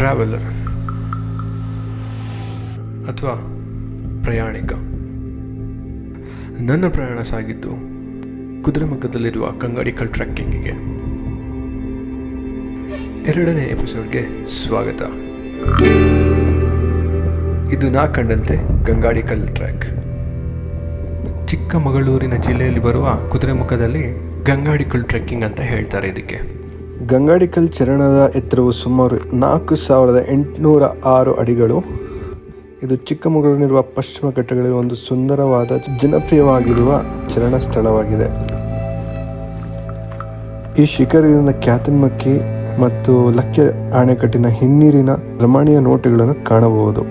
Traveller ಅಥವಾ ಪ್ರಯಾಣಿಕ. ನನ್ನ ಪ್ರಯಾಣ ಸಾಗಿದ್ದು ಕುದುರೆಮುಖದಲ್ಲಿರುವ ಗಂಗಾಡಿಕಲ್ ಟ್ರೆಕ್ಕಿಂಗಿಗೆ. 2ನೇ ಎಪಿಸೋಡ್ಗೆ ಸ್ವಾಗತ. ಇದು ನಾ ಕಂಡಂತೆ ಗಂಗಾಡಿಕಲ್ ಟ್ರ್ಯಾಕ್. ಚಿಕ್ಕಮಗಳೂರಿನ ಜಿಲ್ಲೆಯಲ್ಲಿ ಬರುವ ಕುದುರೆಮುಖದಲ್ಲಿ ಗಂಗಾಡಿಕಲ್ ಟ್ರೆಕ್ಕಿಂಗ್ ಅಂತ ಹೇಳ್ತಾರೆ ಇದಕ್ಕೆ. ಗಂಗಾಡಿಕಲ್ ಚರಣದ ಎತ್ತರವು ಸುಮಾರು 4806 ಅಡಿಗಳು. ಇದು ಚಿಕ್ಕಮಗಳೂರಿನಿರುವ ಪಶ್ಚಿಮ ಘಟ್ಟಗಳಲ್ಲಿ ಒಂದು ಸುಂದರವಾದ ಜನಪ್ರಿಯವಾಗಿರುವ ಚರಣ ಸ್ಥಳವಾಗಿದೆ. ಈ ಶಿಖರದಿಂದ ಕ್ಯಾತನ್ಮಕ್ಕಿ ಮತ್ತು ಲಕ್ಕೆ ಅಣೆಕಟ್ಟಿನ ಹಿನ್ನೀರಿನ ರಮಣೀಯ ನೋಟಗಳನ್ನು ಕಾಣಬಹುದು.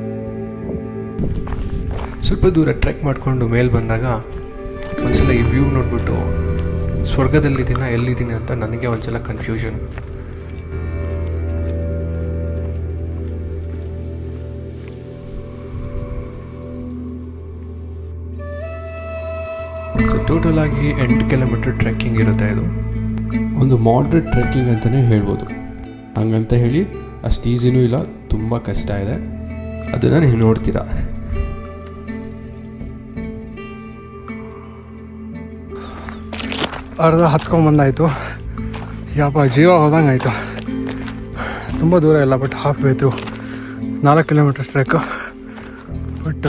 ಸ್ವಲ್ಪ ದೂರ ಟ್ರೆಕ್ ಮಾಡಿಕೊಂಡು ಮೇಲೆ ಬಂದಾಗ ಒಂದ್ಸಲ ಈ ವ್ಯೂ ನೋಡ್ಬಿಟ್ಟು ಸ್ವರ್ಗದಲ್ಲಿದ್ದೀನ ಎಲ್ಲಿದ್ದೀನಿ ಅಂತ ನನಗೆ ಒಂದ್ಸಲ ಕನ್ಫ್ಯೂಷನ್. ಸೊ ಟೋಟಲ್ ಆಗಿ 8 ಕಿಲೋಮೀಟರ್ ಟ್ರೆಕ್ಕಿಂಗ್ ಇರುತ್ತೆ. ಇದು ಒಂದು ಮಾಡ್ರೇಟ್ ಟ್ರೆಕ್ಕಿಂಗ್ ಅಂತಲೇ ಹೇಳ್ಬೋದು. ಹಂಗಂತ ಹೇಳಿ ಅಷ್ಟು ಈಸಿನೂ ಇಲ್ಲ, ತುಂಬ ಕಷ್ಟ ಇದೆ. ಅದನ್ನು ನೀವು ನೋಡ್ತೀರಾ. ಅರ್ಧ ಹತ್ಕೊಂಡ್ಬಂದಾಯಿತು. ಯಪ್ಪ ಜೀವ ಹೋದಂಗೆ ಆಯಿತು. ತುಂಬ ದೂರ ಇಲ್ಲ, but half way through 4 kilometre trek. But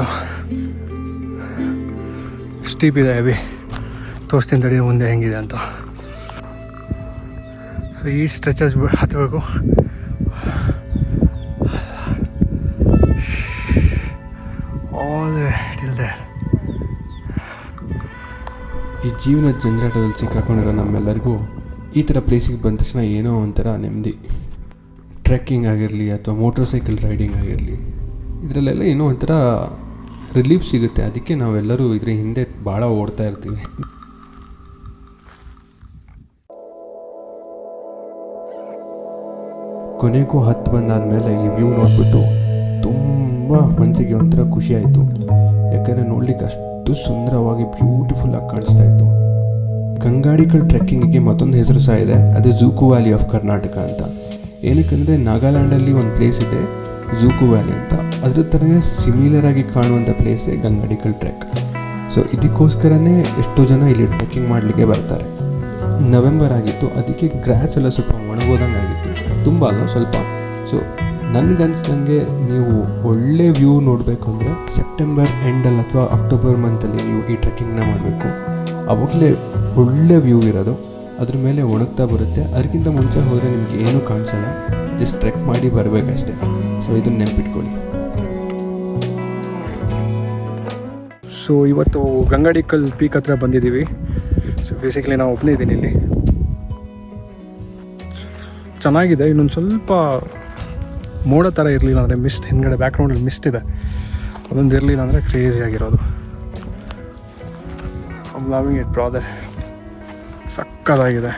steep ಇದೆ, ಹೆವಿ. ತೋರಿಸ್ತೀನಿ ತಡಿ ಮುಂದೆ ಹೆಂಗಿದೆ ಅಂತ. ಸೊ ಈ ಸ್ಟ್ರೆಚಸ್ ಹತ್ತಬೇಕು. ಈ ಜೀವನದ ಜಂಜಾಟದಲ್ಲಿ ಸಿಕ್ಕಾಕೊಂಡಿರೋ ನಮ್ಮೆಲ್ಲರಿಗೂ ಈ ಥರ ಪ್ಲೇಸಿಗೆ ಬಂದ ತಕ್ಷಣ ಏನೋ ಒಂಥರ ನೆಮ್ಮದಿ. ಟ್ರೆಕ್ಕಿಂಗ್ ಆಗಿರಲಿ ಅಥವಾ ಮೋಟರ್ ಸೈಕಲ್ ರೈಡಿಂಗ್ ಆಗಿರಲಿ, ಇದರಲ್ಲೆಲ್ಲ ಏನೋ ಒಂಥರ ರಿಲೀಫ್ ಸಿಗುತ್ತೆ. ಅದಕ್ಕೆ ನಾವೆಲ್ಲರೂ ಇದ್ರ ಹಿಂದೆ ಭಾಳ ಓಡ್ತಾ ಇರ್ತೀವಿ. ಕೊನೆಗೂ ಹತ್ತು ಬಂದಾದಮೇಲೆ ಈ ವ್ಯೂ ನೋಡಿಬಿಟ್ಟು ತುಂಬ ಮನಸ್ಸಿಗೆ ಒಂಥರ ಖುಷಿ ಆಯಿತು. ಯಾಕಂದರೆ ನೋಡ್ಲಿಕ್ಕೆ ಅಷ್ಟು ಸುಂದರವಾಗಿ ಬ್ಯೂಟಿಫುಲ್ಲಾಗಿ ಕಾಣಿಸ್ತಾ ಇತ್ತು. ಗಂಗಾಡಿಕಲ್ ಟ್ರೆಕ್ಕಿಂಗಿಗೆ ಮತ್ತೊಂದು ಹೆಸರು ಸಹ ಇದೆ, ಅದು ಜೂಕು ವ್ಯಾಲಿ ಆಫ್ ಕರ್ನಾಟಕ ಅಂತ. ಏನಕ್ಕಂದರೆ ನಾಗಾಲ್ಯಾಂಡಲ್ಲಿ ಒಂದು ಪ್ಲೇಸ್ ಇದೆ ಜೂಕು ವ್ಯಾಲಿ ಅಂತ. ಅದ್ರ ಥರನೇ ಸಿಮಿಲರ್ ಆಗಿ ಕಾಣುವಂಥ ಪ್ಲೇಸೇ ಗಂಗಾಡಿಕಲ್ ಟ್ರೆಕ್. ಸೊ ಇದಕ್ಕೋಸ್ಕರನೇ ಎಷ್ಟೋ ಜನ ಇಲ್ಲಿ ಟ್ರೆಕ್ಕಿಂಗ್ ಮಾಡಲಿಕ್ಕೆ ಬರ್ತಾರೆ. ನವೆಂಬರ್ ಆಗಿತ್ತು, ಅದಕ್ಕೆ ಗ್ರಾಸ್ ಎಲ್ಲ ಸ್ವಲ್ಪ ಒಣಗೋದಂಗೆ ಆಗಿತ್ತು, ತುಂಬ ಅಲ್ಲ ಸ್ವಲ್ಪ. ಸೊ ನನಗನ್ಸ್ದಂಗೆ ನೀವು ಒಳ್ಳೆ ವ್ಯೂ ನೋಡಬೇಕು ಅಂದರೆ ಸೆಪ್ಟೆಂಬರ್ ಎಂಡಲ್ಲಿ ಅಥವಾ ಅಕ್ಟೋಬರ್ ಮಂತಲ್ಲಿ ನೀವು ಈ ಟ್ರೆಕ್ಕಿಂಗ್ನ ಮಾಡಬೇಕು. ಅವಾಗಲೇ ಒಳ್ಳೆ ವ್ಯೂ ಇರೋದು. ಅದ್ರ ಮೇಲೆ ಒಣಗ್ತಾ ಬರುತ್ತೆ. ಅದಕ್ಕಿಂತ ಮುಂಚೆ ಹೋದರೆ ನಿಮಗೆ ಏನೂ ಕಾಣಿಸಲ್ಲ, ಜಸ್ಟ್ ಟ್ರೆಕ್ ಮಾಡಿ ಬರಬೇಕಷ್ಟೆ. ಸೊ ಇದನ್ನು ನೆನಪಿಟ್ಕೊಳ್ಳಿ. ಸೊ ಇವತ್ತು ಗಂಗಾಡಿಕಲ್ ಪೀಕ್ ಹತ್ರ ಬಂದಿದ್ದೀವಿ. ಸೊ ಬೇಸಿಕಲಿ ನಾವು ಒಬ್ಬನೇ ಇದ್ದೀನಿ ಇಲ್ಲಿ. ಚೆನ್ನಾಗಿದೆ. ಇನ್ನೊಂದು ಸ್ವಲ್ಪ ಮೋಡ ಥರ ಇರಲಿಲ್ಲ ಅಂದರೆ, ಮಿಸ್ಟ್ ಹಿಂದ್ಗಡೆ ಬ್ಯಾಕ್ಗ್ರೌಂಡಲ್ಲಿ ಮಿಸ್ಟ್ ಇದೆ, ಅದೊಂದು ಇರಲಿಲ್ಲ ಅಂದರೆ ಕ್ರೇಜಿ ಆಗಿರೋದು. I'm loving it brother. ಸಕ್ಕತ್ತಾಗಿದೆ.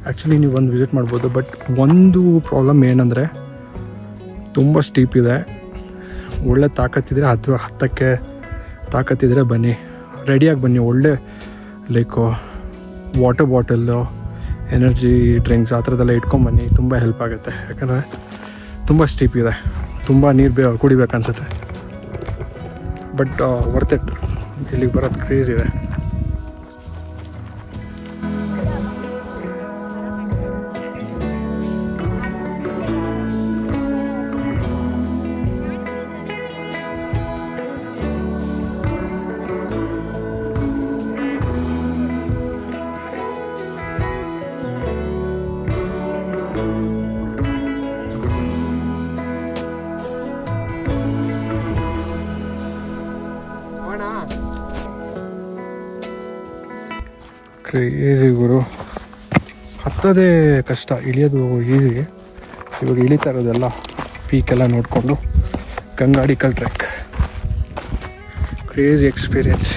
ಆ್ಯಕ್ಚುಲಿ ನೀವು ಬಂದು ವಿಸಿಟ್ ಮಾಡ್ಬೋದು. ಬಟ್ ಒಂದು ಪ್ರಾಬ್ಲಮ್ ಏನಂದರೆ ತುಂಬ ಸ್ಟೀಪ್ ಇದೆ. ಒಳ್ಳೆ ತಾಕತ್ತಿದ್ರೆ ಹತ್ತಕ್ಕೆ ತಾಕತ್ತಿದ್ರೆ ಬನ್ನಿ, ರೆಡಿಯಾಗಿ ಬನ್ನಿ. ಒಳ್ಳೆ like water bottle, energy drinks ಆ ಥರದ್ದೆಲ್ಲ ಇಟ್ಕೊಂಬನ್ನಿ, ತುಂಬ ಹೆಲ್ಪ್ ಆಗುತ್ತೆ. ಯಾಕಂದರೆ ತುಂಬ ಸ್ಟೀಪ್ ಇದೆ, ತುಂಬ ನೀರು ಕುಡಿಬೇಕು ಅನಿಸುತ್ತೆ. But worth it. ಇಲ್ಲಿಗೆ ಬರೋದು ಕ್ರೇಜ್ ಇದೆ. ಕ್ರೇಜಿ ಗುರು. ಹತ್ತೋದೇ ಕಷ್ಟ, ಇಳಿಯೋದು ಈಸಿ. ಇವಾಗ ಇಳಿತಾ ಇರೋದೆಲ್ಲ ಪೀಕೆಲ್ಲ ನೋಡಿಕೊಂಡು ಗಂಗಾಡಿಕಲ್ ಟ್ರೆಕ್. Crazy experience.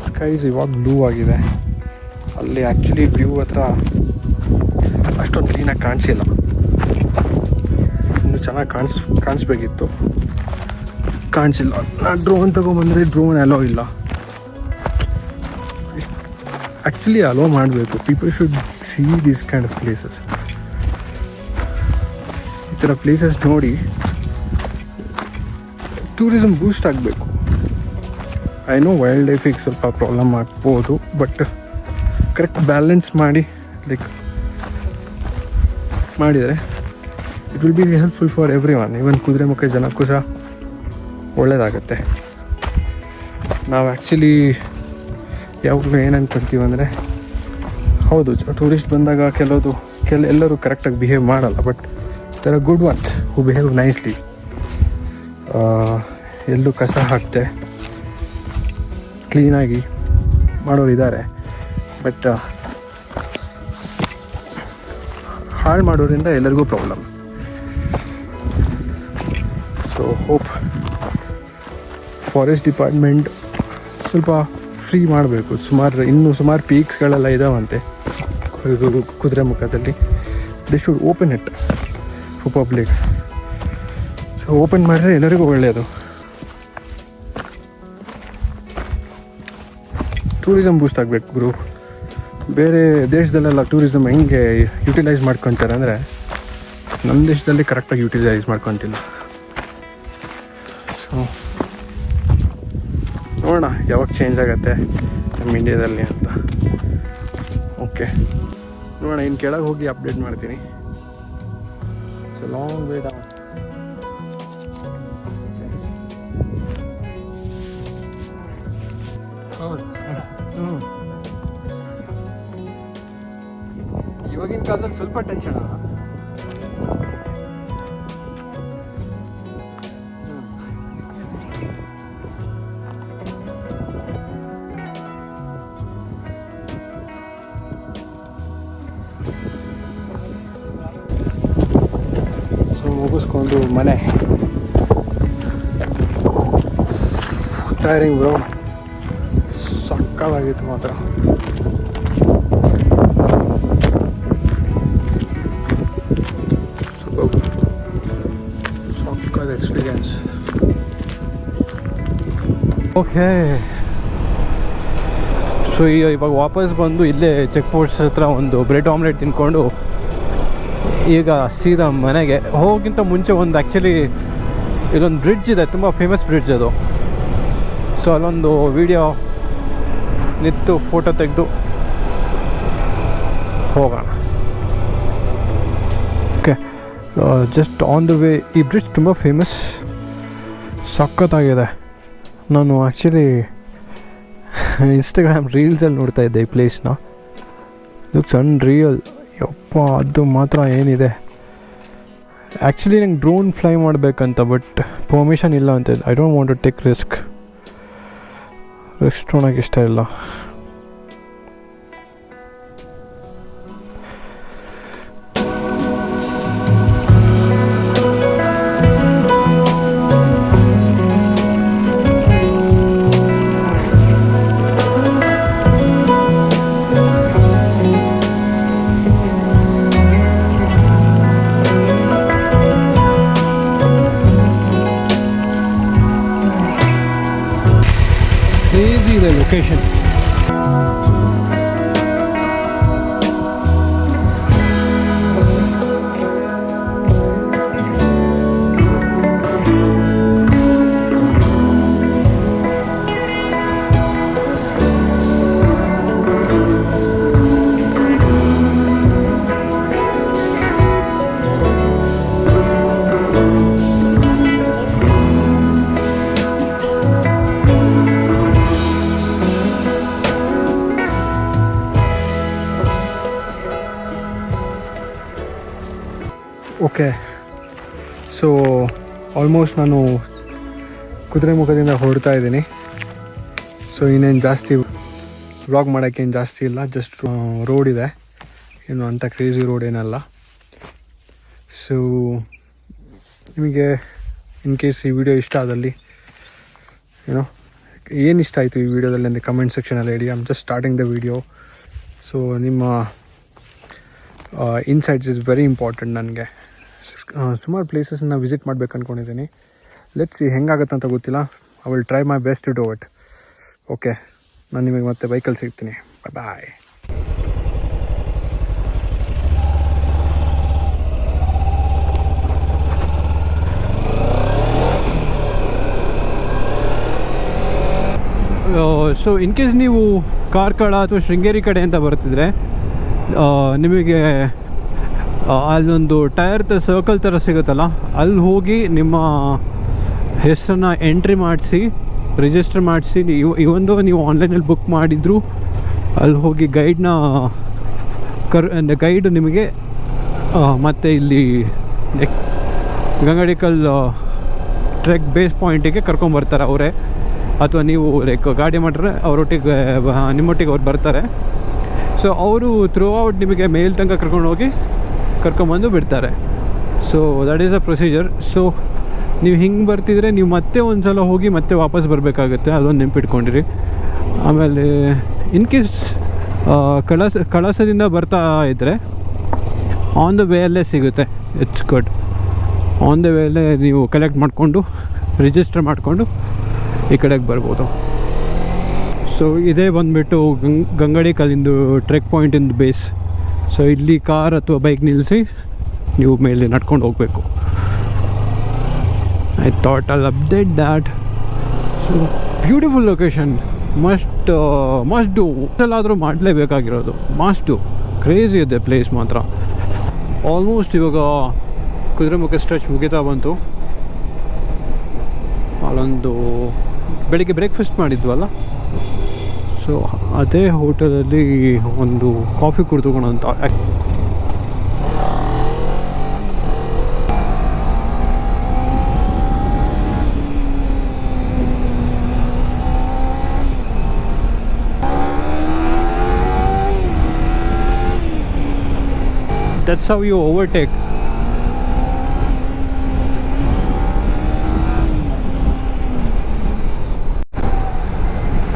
ಸ್ಕೈಸ್ ಇವಾಗ ಬ್ಲೂ ಆಗಿದೆ. ಅಲ್ಲಿ ಆ್ಯಕ್ಚುಲಿ ವ್ಯೂ ಹತ್ರ ಅಷ್ಟೊಂದು ಕ್ಲೀನಾಗಿ ಕಾಣಿಸಿಲ್ಲ, ಇನ್ನೂ ಚೆನ್ನಾಗಿ ಕಾಣಿಸ್ಬೇಕಿತ್ತು. ಕಾಣಿಸಿಲ್ಲ. ನಾ ಡ್ರೋನ್ ತೊಗೊಂಬಂದರೆ ಡ್ರೋನ್ ಎಲ್ಲೋ ಇಲ್ಲ. ಆ್ಯಕ್ಚುಲಿ ಅಲೋ ಮಾಡಬೇಕು. People should see these kind of places. ಈ ಥರ ಪ್ಲೇಸಸ್ ನೋಡಿ ಟೂರಿಸಮ್ ಬೂಸ್ಟ್ ಆಗಬೇಕು. ಐ ನೋ ವೈಲ್ಡ್ ಲೈಫಿಗೆ ಸ್ವಲ್ಪ ಪ್ರಾಬ್ಲಮ್ ಆಗ್ಬೋದು, ಬಟ್ ಕರೆಕ್ಟ್ ಬ್ಯಾಲೆನ್ಸ್ ಮಾಡಿ ಲೈಕ್ ಮಾಡಿದರೆ it will be helpful for every one. Even Kudremukh ಜನಕ್ಕೂ ಸಹ ಒಳ್ಳೆಯದಾಗತ್ತೆ. ನಾವು ಆ್ಯಕ್ಚುಲಿ ಯಾವಾಗಲೂ ಏನು ಅಂದ್ಕೊಳ್ತೀವಿ ಅಂದರೆ, ಹೌದು ಟೂರಿಸ್ಟ್ ಬಂದಾಗ ಎಲ್ಲರೂ ಕರೆಕ್ಟಾಗಿ ಬಿಹೇವ್ ಮಾಡಲ್ಲ, but there are good ones who behave nicely. ಎಲ್ಲೂ ಕಸ ಹಾಕ್ತೆ ಕ್ಲೀನಾಗಿ ಮಾಡೋರು ಇದ್ದಾರೆ, ಬಟ್ ಹಾಳು ಮಾಡೋದ್ರಿಂದ ಎಲ್ಲರಿಗೂ problem. So hope forest department ಸ್ವಲ್ಪ ಫ್ರೀ ಮಾಡಬೇಕು. ಇನ್ನೂ ಸುಮಾರು ಪೀಕ್ಸ್ಗಳೆಲ್ಲ ಇದಾವಂತೆ ಇದು ಕುದುರೆಮುಖದಲ್ಲಿ. They should open it for public. So open ಮಾಡಿದ್ರೆ ಎಲ್ಲರಿಗೂ ಒಳ್ಳೆಯದು. ಟೂರಿಸಮ್ ಬೂಸ್ಟ್ ಆಗಬೇಕು ಗುರು. ಬೇರೆ ದೇಶದಲ್ಲೆಲ್ಲ ಟೂರಿಸಮ್ ಹೆಂಗೆ ಯುಟಿಲೈಸ್ ಮಾಡ್ಕೊತಾರೆ ಅಂದರೆ, ನಮ್ಮ ದೇಶದಲ್ಲಿ ಕರೆಕ್ಟಾಗಿ ಯುಟಿಲೈಸ್ ಮಾಡ್ಕೊತಿಲ್ಲ. ಸೊ ನೋಡೋಣ ಯಾವಾಗ ಚೇಂಜ್ ಆಗುತ್ತೆ ನಮ್ಮ ಇಂಡಿಯಾದಲ್ಲಿ ಅಂತ. ಓಕೆ ನೋಡೋಣ, ಇನ್ನು ಕೆಳಗೆ ಹೋಗಿ ಅಪ್ಡೇಟ್ ಮಾಡ್ತೀನಿ. It's a long way down. ಇವಾಗಿನ ಕಾಲದಲ್ಲಿ ಸ್ವಲ್ಪ ಟೆನ್ಷನ್ ಅಲ್ಲ. ಸೊ ಮುಗಿಸ್ಕೊಂಡು ಮನೆ ಟೈರಿಂಗ್ ಬ್ರೋ, ಸಕ್ಕತ್ತಾಗಿತ್ತು ಮಾತ್ರ. ಸಕ್ಕತ್ತಾದ ಎಕ್ಸ್ಪೀರಿಯನ್ಸ್. ಓಕೆ, ಸೊ ಇವಾಗ ವಾಪಸ್ ಬಂದು ಇಲ್ಲೇ ಚೆಕ್ ಪೋಸ್ಟ್ ಹತ್ರ ಒಂದು ಬ್ರೆಡ್ ಆಮ್ಲೆಟ್ ತಿನ್ಕೊಂಡು ಈಗ ಸೀದಾ ಮನೆಗೆ ಹೋಗೋಕ್ಕಿಂತ ಮುಂಚೆ ಒಂದು ಆ್ಯಕ್ಚುಲಿ ಇಲ್ಲೊಂದು ಬ್ರಿಡ್ಜ್ ಇದೆ, ತುಂಬ ಫೇಮಸ್ ಬ್ರಿಡ್ಜ್ ಅದು. ಸೊ ಅಲ್ಲೊಂದು ವಿಡಿಯೋ ನಿಂತು ಫೋಟೋ ತೆಗೆದು ಹೋಗೋಣ. Okay, just on the way. ಈ ಬ್ರಿಡ್ಜ್ ತುಂಬ ಫೇಮಸ್, ಸಖತ್ತಾಗಿದೆ. ನಾನು ಆ್ಯಕ್ಚುಲಿ ಇನ್ಸ್ಟಾಗ್ರಾಮ್ ರೀಲ್ಸಲ್ಲಿ ನೋಡ್ತಾ ಇದ್ದೆ ಈ ಪ್ಲೇಸ್ನ. Looks unreal. ಯಪ್ಪ, ಅದು ಮಾತ್ರ ಏನಿದೆ. ಆ್ಯಕ್ಚುಲಿ ನಂಗೆ ಡ್ರೋನ್ ಫ್ಲೈ ಮಾಡಬೇಕಂತ, ಬಟ್ ಪರ್ಮಿಷನ್ ಇಲ್ಲ ಅಂತ. I don't want to take risk ತೊಗೊಳಕ್ಕೆ ಇಷ್ಟ ಇಲ್ಲ. Crazy the location. Okay, so almost ನಾನು ಕುದುರೆಮುಖದಿಂದ ಹೊರಡ್ತಾ ಇದ್ದೀನಿ. ಸೊ ಇನ್ನೇನು ಜಾಸ್ತಿ ವ್ಲಾಗ್ ಮಾಡೋಕ್ಕೇನು ಜಾಸ್ತಿ ಇಲ್ಲ, ಜಸ್ಟ್ ರೋಡ್ ಇದೆ, ಏನು ಅಂಥ ಕ್ರೇಜಿ ರೋಡ್ ಏನಲ್ಲ. ಸೊ ನಿಮಗೆ ಇನ್ ಕೇಸ್ ಈ ವಿಡಿಯೋ ಇಷ್ಟ ಆದಲ್ಲಿ ಏನೋ ಏನು ಇಷ್ಟ ಆಯಿತು ಈ ವಿಡಿಯೋದಲ್ಲಿ ಅಂದರೆ ಕಮೆಂಟ್ ಸೆಕ್ಷನಲ್ಲಿ ಹೇಳಿ. I am just starting the video. So ನಿಮ್ಮ ಇನ್ಸೈಟ್ಸ್ ಇಸ್ ವೆರಿ ಇಂಪಾರ್ಟೆಂಟ್ ನನಗೆ. ಸುಮಾರು ಪ್ಲೇಸಸ್ನ ವಿಸಿಟ್ ಮಾಡ್ಬೇಕು ಅಂದ್ಕೊಂಡಿದ್ದೀನಿ. ಲೆಟ್ಸ್ ಸಿ ಹೆಂಗಾಗತ್ತೆ ಅಂತ ಗೊತ್ತಿಲ್ಲ. I will try my best to do it. Okay, ನಾನು ನಿಮಗೆ ಮತ್ತೆ ಬೈಕಲ್ಲಿ ಸಿಗ್ತೀನಿ. ಬಾಯ್. ಸೊ ಇನ್ ಕೇಸ್ ನೀವು ಕಾರ್ಕಳ ಅಥವಾ ಶೃಂಗೇರಿ ಕಡೆ ಅಂತ ಬರ್ತಿದ್ರೆ ನಿಮಗೆ ಅಲ್ಲೊಂದು ಟೈರ್ ಸರ್ಕಲ್ ಥರ ಸಿಗುತ್ತಲ್ಲ, ಅಲ್ಲಿ ಹೋಗಿ ನಿಮ್ಮ ಹೆಸರನ್ನ ಎಂಟ್ರಿ ಮಾಡಿಸಿ ರಿಜಿಸ್ಟರ್ ಮಾಡಿಸಿ ಇವೊಂದು ನೀವು ಆನ್ಲೈನಲ್ಲಿ ಬುಕ್ ಮಾಡಿದ್ರು ಅಲ್ಲಿ ಹೋಗಿ ಗೈಡ್ ನಿಮಗೆ ಮತ್ತು ಇಲ್ಲಿ ಗಂಗಡಿಕಲ್ ಟ್ರೆಕ್ ಬೇಸ್ ಪಾಯಿಂಟಿಗೆ ಕರ್ಕೊಂಬರ್ತಾರೆ ಅವರೇ, ಅಥವಾ ನೀವು ಲೈಕ್ ಗಾಡಿ ಮಾಡಿದ್ರೆ ಅವರೊಟ್ಟಿಗೆ ನಿಮ್ಮೊಟ್ಟಿಗೆ ಅವ್ರು ಬರ್ತಾರೆ. ಸೊ ಅವರು ಥ್ರೂ ಔಟ್ ನಿಮಗೆ ಮೇಲ್ ತನಕ ಕರ್ಕೊಂಬಂದು ಬಿಡ್ತಾರೆ. So that is a procedure. So ನೀವು ಹಿಂಗೆ ಬರ್ತಿದ್ರೆ ನೀವು ಮತ್ತೆ ಒಂದು ಸಲ ಹೋಗಿ ಮತ್ತೆ ವಾಪಸ್ ಬರಬೇಕಾಗುತ್ತೆ, ಅದೊಂದು ನೆನಪಿಟ್ಕೊಂಡಿರಿ. ಆಮೇಲೆ ಇನ್ ಕೇಸ್ ಕಳಸದಿಂದ ಬರ್ತಾ ಇದ್ದರೆ ಆನ್ ದ ವೇಯಲ್ಲೇ ಸಿಗುತ್ತೆ, ಇಟ್ಸ್ ಗುಡ್. ಆನ್ ದ ವೇಯಲ್ಲೇ ನೀವು ಕಲೆಕ್ಟ್ ಮಾಡಿಕೊಂಡು ರಿಜಿಸ್ಟರ್ ಮಾಡಿಕೊಂಡು ಈ ಕಡೆಗೆ ಬರ್ಬೋದು. ಸೊ ಇದೇ ಬಂದುಬಿಟ್ಟು ಗಂಗಡಿ ಕಲ್ಲಿಂದು ಟ್ರೆಕ್ ಪಾಯಿಂಟಿಂದು ಬೇಸ್. ಸೊ ಇಲ್ಲಿ ಕಾರ್ ಅಥವಾ ಬೈಕ್ ನಿಲ್ಲಿಸಿ ನೀವು ಮೇಲೆ ನಡ್ಕೊಂಡು ಹೋಗಬೇಕು. I thought I'll update that. So beautiful location, must do. ಎಲ್ಲಾದರೂ ಮಾಡಲೇಬೇಕಾಗಿರೋದು, ಮಸ್ಟ್ ಡೂ. ಕ್ರೇಜಿ ಇದೆ ಪ್ಲೇಸ್ ಮಾತ್ರ. ಆಲ್ಮೋಸ್ಟ್ ಇವಾಗ ಕುದುರೆಮುಖ ಸ್ಟ್ರೆಚ್ ಮುಗಿತಾ ಬಂತು. ಅಲ್ಲೊಂದು ಬೆಳಿಗ್ಗೆ ಬ್ರೇಕ್ಫಾಸ್ಟ್ ಮಾಡಿದ್ವಲ್ಲ, ಸೊ ಅದೇ ಹೋಟೆಲಲ್ಲಿ ಒಂದು ಕಾಫಿ ಕುಡಿದುಕೊಳ್ಳೋಂಥ. That's how you overtake.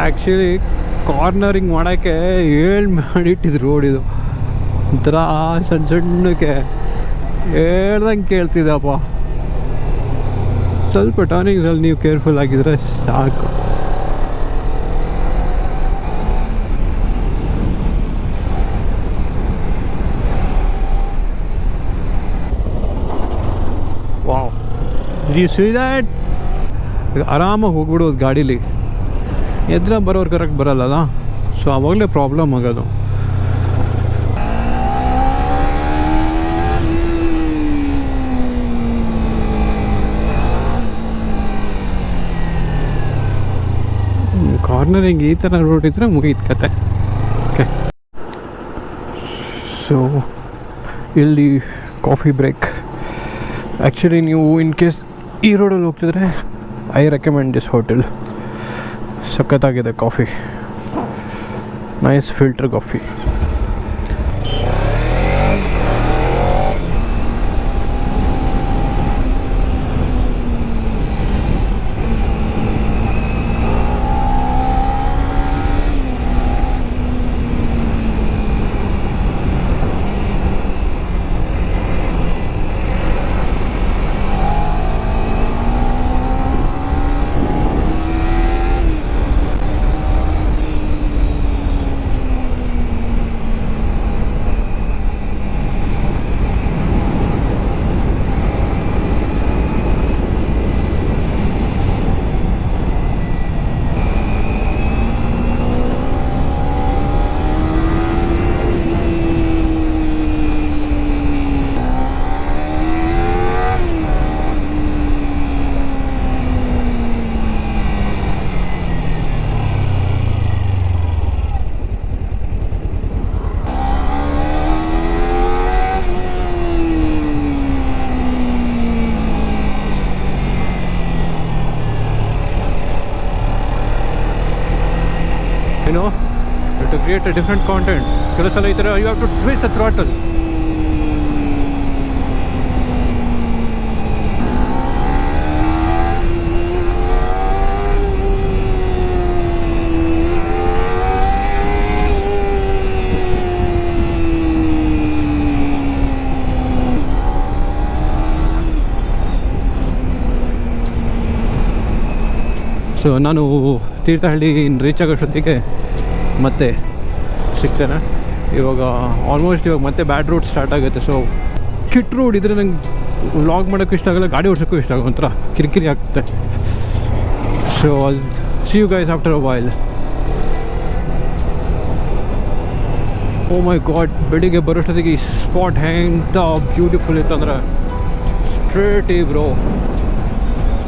Actually cornering ಮಾಡೋಕ್ಕೆ ಮಾಡಿಟ್ಟಿದ್ರು ರೋಡ್. ಇದು ಒಂಥರ ಸಣ್ಣಕ್ಕೆ ಹೇಳ್ದಂಗೆ ಕೇಳ್ತಿದ್ದಪ್ಪ. ಸ್ವಲ್ಪ ಟರ್ನಿಂಗ್ಸಲ್ಲಿ ನೀವು ಕೇರ್ಫುಲ್ ಆಗಿದ್ರೆ ಸಾಕು. Wow, you see that? ಆರಾಮಾಗಿ ಹೋಗ್ಬಿಡೋದು ಗಾಡೀಲಿ. ಎದ್ರ ಬರೋರು ಕರೆಕ್ಟ್ ಬರಲ್ಲಲ್ಲ, ಸೊ ಆವಾಗಲೇ ಪ್ರಾಬ್ಲಮ್ ಆಗೋದು. ಕಾರ್ನರಿಂಗ್ ಈ ಥರ ರೋಡ್ ಇದ್ದರೆ ಮುಗೀತು ಕತೆ. ಓಕೆ, ಸೊ ಇಲ್ಲಿ ಕಾಫಿ ಬ್ರೇಕ್. ಆ್ಯಕ್ಚುಲಿ ನೀವು ಇನ್ ಕೇಸ್ ಈ ರೋಡಲ್ಲಿ ಹೋಗ್ತಿದ್ರೆ ಐ ರೆಕಮೆಂಡ್ ದಿಸ್ ಹೋಟೆಲ್. ಸಖತ್ತಾಗಿದೆ coffee, nice filter coffee. To create a different content, ಕೆಲವು ಸಲ ಈ ಥರ you have to twist the throttle. So ನಾನು ತೀರ್ಥಹಳ್ಳಿ ರೀಚ್ ಆಗೋಷ್ಟೊತ್ತಿಗೆ ಮತ್ತೆ ಸಿಗ್ತೇನೆ. ಇವಾಗ ಆಲ್ಮೋಸ್ಟ್ ಇವಾಗ ಮತ್ತೆ ಬ್ಯಾಡ್ ರೋಡ್ ಸ್ಟಾರ್ಟ್ ಆಗುತ್ತೆ. ಸೊ ಕಿಟ್ ರೋಡ್ ಇದ್ರೆ ನಂಗೆ ವ್ಲಾಗ್ ಮಾಡೋಕ್ಕೂ ಇಷ್ಟ ಆಗಲ್ಲ, ಗಾಡಿ ಓಡಿಸೋಕ್ಕೂ ಇಷ್ಟ ಆಗಲ್ಲ, ಒಂಥರ ಕಿರಿಕಿರಿ ಆಗ್ತದೆ. So I'll see you guys after a while. Oh my god, ಬೆಳಿಗ್ಗೆ ಬರೋಷ್ಟೊತ್ತಿಗೆ ಈ ಸ್ಪಾಟ್ ಹೆಂತ ಬ್ಯೂಟಿಫುಲ್ ಇತ್ತು ಅಂದರೆ straight bro,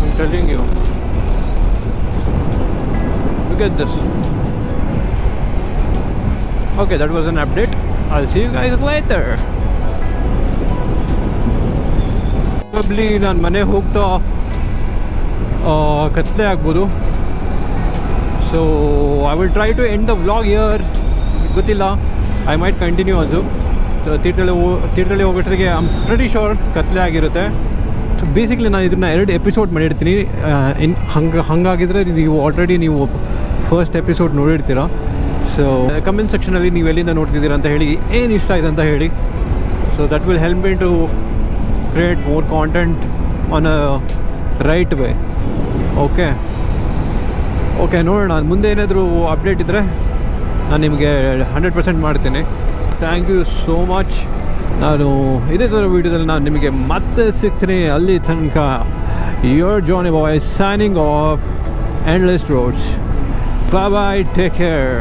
I'm telling you. Look at this. Okay, that was an update. I'll see you guys later. Probably ನಾನು ಮನೆಗೆ ಹೋಗ್ತಾ ಕತ್ಲೆ ಆಗ್ಬೋದು. So I will try to end the vlog here. ಗೊತ್ತಿಲ್ಲ, ಐ ಮೈಟ್ ಕಂಟಿನ್ಯೂ ಅದು. ತೀರ್ಥಹಳ್ಳಿ ಹೋಗೋಷ್ಟೊತ್ತಿಗೆ I am pretty sure ಕತ್ಲೆ ಆಗಿರುತ್ತೆ. ಸೊ ಬೇಸಿಕ್ಲಿ ನಾನು ಇದನ್ನು 2 ಎಪಿಸೋಡ್ ಮಾಡಿರ್ತೀನಿ. ಹಾಗಾಗಿದ್ರೆ ನೀವು ಆಲ್ರೆಡಿ ನೀವು ಫಸ್ಟ್ ಎಪಿಸೋಡ್ ನೋಡಿರ್ತೀರ. ಸೊ ಕಮೆಂಟ್ ಸೆಕ್ಷನಲ್ಲಿ ನೀವು ಎಲ್ಲಿಂದ ನೋಡ್ತಿದ್ದೀರಾ ಅಂತ ಹೇಳಿ, ಏನು ಇಷ್ಟ ಆಯ್ತು ಅಂತ ಹೇಳಿ. So that will help me to create more content on a right way. Okay ನೋಡೋಣ, ಮುಂದೆ ಏನಾದರೂ ಅಪ್ಡೇಟ್ ಇದ್ದರೆ ನಾನು ನಿಮಗೆ 100% ಮಾಡ್ತೀನಿ. Thank you so much. ನಾನು ಇದೇ ಥರ ವೀಡಿಯೋದಲ್ಲಿ ನಾನು ನಿಮಗೆ ಮತ್ತೆ ಸಿಗ್ತೀನಿ. ಅಲ್ಲಿ ತನಕ your Johnny boy signing off endless roads. Bye bye, take care.